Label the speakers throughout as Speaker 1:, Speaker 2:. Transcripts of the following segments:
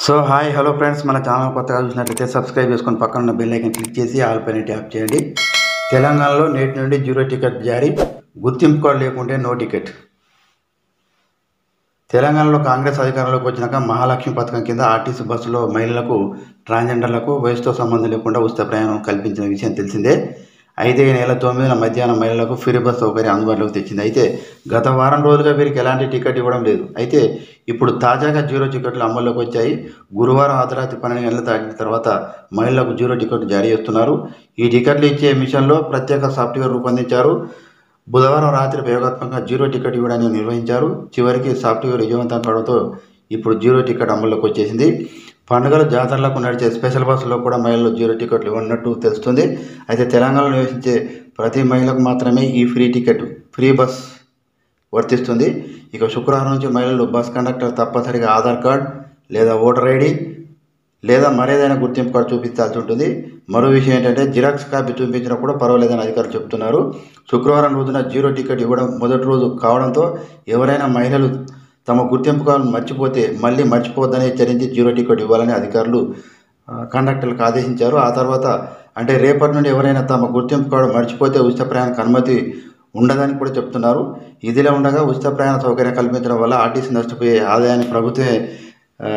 Speaker 1: So hi hello friends, మన channel కొత్తగా చూసినట్లయితే సబ్స్క్రైబ్ చేసుకొని పక్కన ఉన్న బెల్ ఐకాన్ క్లిక్ చేసి ఆల్ పైన ట్యాప్ చేయండి. తెలంగాణలో నేటి నుండి 0 టికెట్ జారీ, గుర్తింపు కార్డు లేకుంటే నో టికెట్. తెలంగాణలో కాంగ్రెస్ అధికారంలోకి వచ్చినాక మహాలక్ష్మి పథకం కింద ఆర్టీసీ బస్సులో మహిళలకు, ట్రాన్స్జెండర్లకు వయసుతో సంబంధం లేకుండా ఉచిత ప్రయాణం కల్పించిన విషయం తెలిసిందే. అయితే ఈ నెల 9న మధ్యాహ్నం మహిళలకు ఫ్రీ బస్ సౌకర్యం అందుబాటులోకి తెచ్చింది. అయితే గత వారం రోజులుగా వీరికి ఎలాంటి టికెట్ ఇవ్వడం లేదు. అయితే ఇప్పుడు తాజాగా 0 టికెట్లు అమల్లోకి వచ్చాయి. గురువారం అర్ధరాత్రి 12 గంటల దాటిన తర్వాత మహిళలకు 0 టికెట్ జారీ చేస్తున్నారు. ఈ టికెట్లు ఇచ్చే మిషన్లో ప్రత్యేక సాఫ్ట్వేర్ రూపొందించారు. బుధవారం రాత్రి ప్రయోగాత్మకంగా 0 టికెట్ ఇవ్వడానికి నిర్వహించారు. చివరికి సాఫ్ట్వేర్ విజయవంతం కావడంతో ఇప్పుడు 0 టికెట్ అమల్లోకి వచ్చేసింది. పండుగలు, జాతరలకు నడిచే స్పెషల్ బస్సులో కూడా మహిళలు 0 టికెట్లు ఇవ్వనట్టు తెలుస్తుంది. అయితే తెలంగాణలో నివసించే ప్రతి మహిళకు మాత్రమే ఈ ఫ్రీ బస్ వర్తిస్తుంది. ఇక శుక్రవారం నుంచి మహిళలు బస్ కండక్టర్ తప్పనిసరిగా ఆధార్ కార్డ్ లేదా ఓటర్ ఐడి లేదా మరేదైనా గుర్తింపు కార్డు చూపించాల్సి ఉంటుంది. మరో విషయం ఏంటంటే జిరాక్స్ కాపీ చూపించినా కూడా పర్వాలేదని అధికారులు చెబుతున్నారు. శుక్రవారం రోజున 0 టికెట్ ఇవ్వడం మొదటి రోజు కావడంతో ఎవరైనా మహిళలు తమ గుర్తింపు కార్డు మర్చిపోతే మళ్ళీ మర్చిపోవద్దని హెచ్చరించి 0 టికెట్ ఇవ్వాలని అధికారులు కండక్టర్లకు ఆదేశించారు. ఆ తర్వాత అంటే రేపటి నుండి ఎవరైనా తమ గుర్తింపు కార్డు మర్చిపోతే ఉచిత ప్రయాణానికి అనుమతి ఉండదని కూడా చెప్తున్నారు. ఇదిలా ఉండగా ఉచిత ప్రయాణ సౌకర్యం కల్పించడం వల్ల ఆర్టీసీ నష్టపోయే ఆదాయాన్ని ప్రభుత్వమే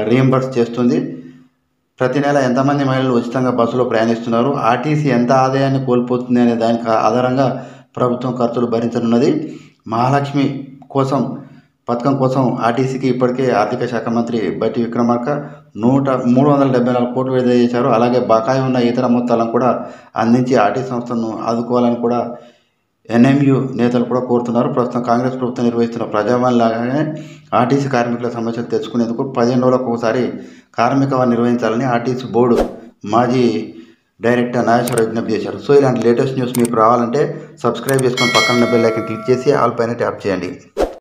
Speaker 1: రీయింబర్స్ చేస్తుంది. ప్రతి నెల ఎంతమంది మహిళలు ఉచితంగా బస్సులో ప్రయాణిస్తున్నారు, ఆర్టీసీ ఎంత ఆదాయాన్ని కోల్పోతుంది అనే దానికి ఆధారంగా ప్రభుత్వం ఖర్చులు భరించనున్నది. మహాలక్ష్మి పథకం కోసం ఆర్టీసీకి ఇప్పటికే ఆర్థిక శాఖ మంత్రి బట్టి విక్రమార్క 374 కోట్లు విడుదల చేశారు. అలాగే బకాయి ఉన్న ఇతర మొత్తాలను కూడా అందించి ఆర్టీసీ సంస్థను ఆదుకోవాలని కూడా ఎన్ఎంయు నేతలు కూడా కోరుతున్నారు. ప్రస్తుతం కాంగ్రెస్ ప్రభుత్వం నిర్వహిస్తున్న ప్రజావాణి లాగానే ఆర్టీసీ కార్మికుల సమస్యలు తెలుసుకునేందుకు 15 రోజులకు ఒకసారి కార్మిక వాణి నిర్వహించాలని ఆర్టీసీ బోర్డు మాజీ డైరెక్టర్ నాగేశ్వర విజ్ఞప్తి చేశారు. సో ఇలాంటి లేటెస్ట్ న్యూస్ మీకు రావాలంటే సబ్స్క్రైబ్ చేసుకొని పక్కన బెల్ ఐకాన్ క్లిక్ చేసి ఆల్ పైన ట్యాప్ చేయండి.